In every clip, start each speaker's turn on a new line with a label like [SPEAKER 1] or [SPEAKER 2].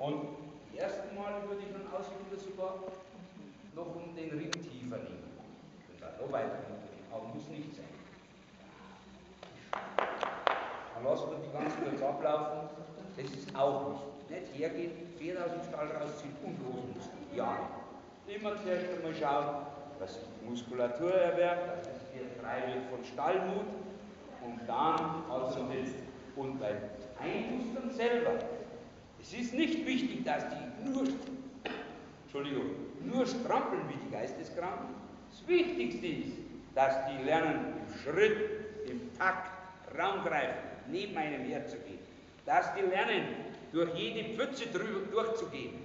[SPEAKER 1] Und die ersten Male würde ich dann Ausbilder sogar noch um den Ring tiefer nehmen. Und dann noch weiter runternehmen, aber muss nicht sein. Dann lassen wir die ganz kurz ablaufen. Das ist auch nicht hergehen, Pferd aus dem Stall rausziehen und losmuskern. Ja, immer zuerst einmal schauen, dass die Muskulatur erwärmt, dass das Pferd frei wird von Stallmut und dann auszubilden. Und beim Einmustern selber, es ist nicht wichtig, dass die nur strampeln wie die Geisteskranken. Das Wichtigste ist, dass die lernen, im Schritt, im Takt, Raum greifen, neben einem herzugehen. Dass die lernen, durch jede Pfütze durchzugehen,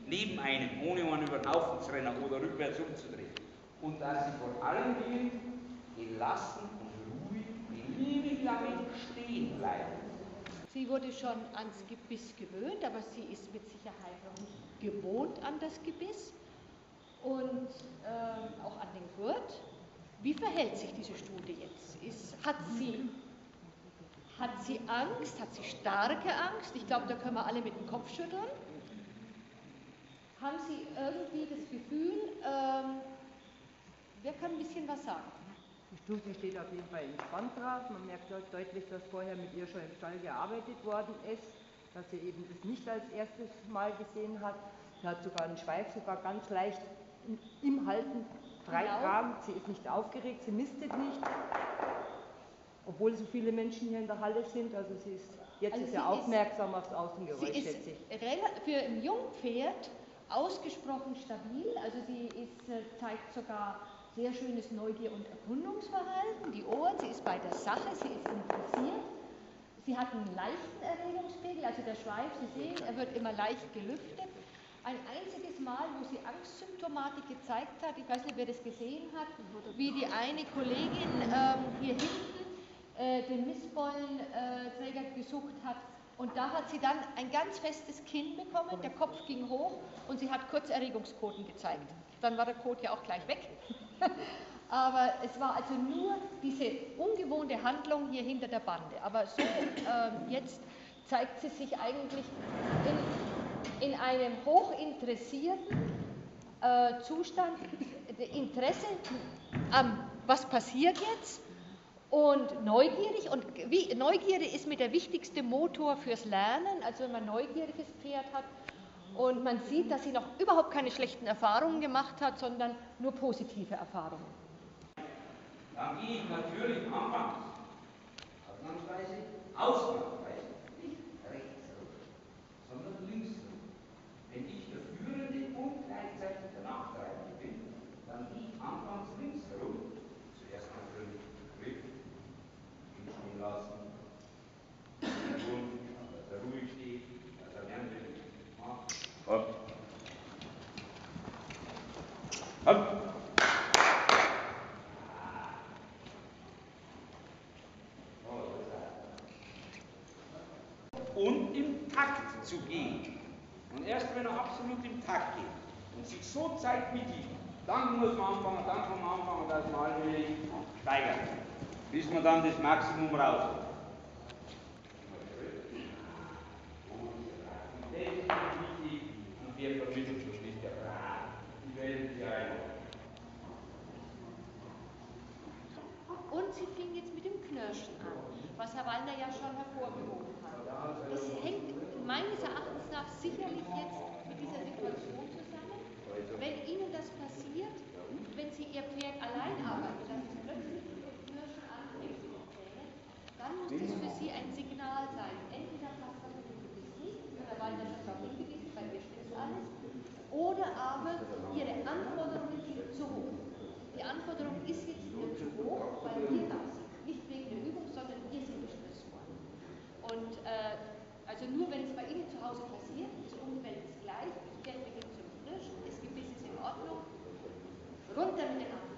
[SPEAKER 1] neben einem, ohne einen über den Haufen zu rennen oder rückwärts umzudrehen. Und dass sie vor allen Dingen gelassen und ruhig, beliebig lange stehen bleiben.
[SPEAKER 2] Sie wurde schon ans Gebiss gewöhnt, aber sie ist mit Sicherheit noch nicht gewohnt an das Gebiss und auch an den Gurt. Wie verhält sich diese Stute jetzt? Hat sie Angst? Hat sie starke Angst? Ich glaube, da können wir alle mit dem Kopf schütteln. Haben Sie irgendwie das Gefühl, wer kann ein bisschen was sagen?
[SPEAKER 3] Die Stute steht auf jeden Fall entspannt drauf. Man merkt deutlich, dass vorher mit ihr schon im Stall gearbeitet worden ist, dass sie eben das nicht als erstes Mal gesehen hat. Sie hat sogar einen Schweif, sogar ganz leicht im Halten freitragen. Sie ist nicht aufgeregt, sie mistet nicht, obwohl so viele Menschen hier in der Halle sind. Also sie ist jetzt also sehr aufmerksam aufs Außengeräusch, schätze ich.
[SPEAKER 2] Für ein Jungpferd ausgesprochen stabil, also sie zeigt sogar sehr schönes Neugier- und Erkundungsverhalten, die Ohren, sie ist bei der Sache, sie ist interessiert. Sie hat einen leichten Erregungspegel, also der Schweif, Sie sehen, er wird immer leicht gelüftet. Ein einziges Mal, wo sie Angstsymptomatik gezeigt hat, ich weiß nicht, wer das gesehen hat, wie die eine Kollegin hier hinten den Mistbollenträger gesucht hat. Und da hat sie dann ein ganz festes Kinn bekommen, der Kopf ging hoch und sie hat kurz Erregungskoten gezeigt. Dann war der Kot ja auch gleich weg. Aber es war also nur diese ungewohnte Handlung hier hinter der Bande. Aber so jetzt zeigt sie sich eigentlich in einem hochinteressierten Zustand, Interesse am, was passiert jetzt, und neugierig. Und Neugierde ist mit der wichtigste Motor fürs Lernen, also wenn man ein neugieriges Pferd hat. Und man sieht, dass sie noch überhaupt keine schlechten Erfahrungen gemacht hat, sondern nur positive Erfahrungen.
[SPEAKER 1] Dann gehe ich natürlich anfangs, ausnahmsweise, nicht rechts rum, sondern links rum. Wenn ich der Führende und gleichzeitig der Nachtreibende bin, dann gehe ich anfangs links herum. Zuerst natürlich Griff, ihn stehen lassen, dass er ruhig steht, dass er lernt, wie er macht. Hopp. Hopp. Und im Takt zu gehen. Und erst wenn er absolut im Takt geht und sich so zeigt mit ihm, dann muss man anfangen, dann kann man anfangen, dass man allmählich steigert, bis man dann das Maximum raus hat. Das ist wichtig, und wer vermittelt schon nicht der Rat, die Welt ja ein.
[SPEAKER 2] Und sie fing jetzt mit dem Knirschen an, was Herr Wallner ja schon hervorgehoben hat. Das hängt meines Erachtens nach sicherlich jetzt mit dieser Situation zusammen. Wenn Ihnen das passiert, wenn Sie Ihr Pferd allein arbeiten, dass es plötzlich mit dem Knirschen anfängt zu erzählen, dann muss das für Sie ein Signal sein. Entweder passt das mit dem Gebiss nicht, Herr Wallner schon darauf hingewiesen, bei mir stimmt alles, oder aber Ihre Anforderungen sind zu hoch. Die Anforderung ist jetzt zu hoch, weil wir nicht wegen der Übung, sondern wir sind gestresst worden. Und also nur wenn es bei Ihnen zu Hause passiert, das Umfeld ist gleich, das Pferd beginnt zu knirschen, das Gebiss ist in Ordnung, runter mit den Anforderungen.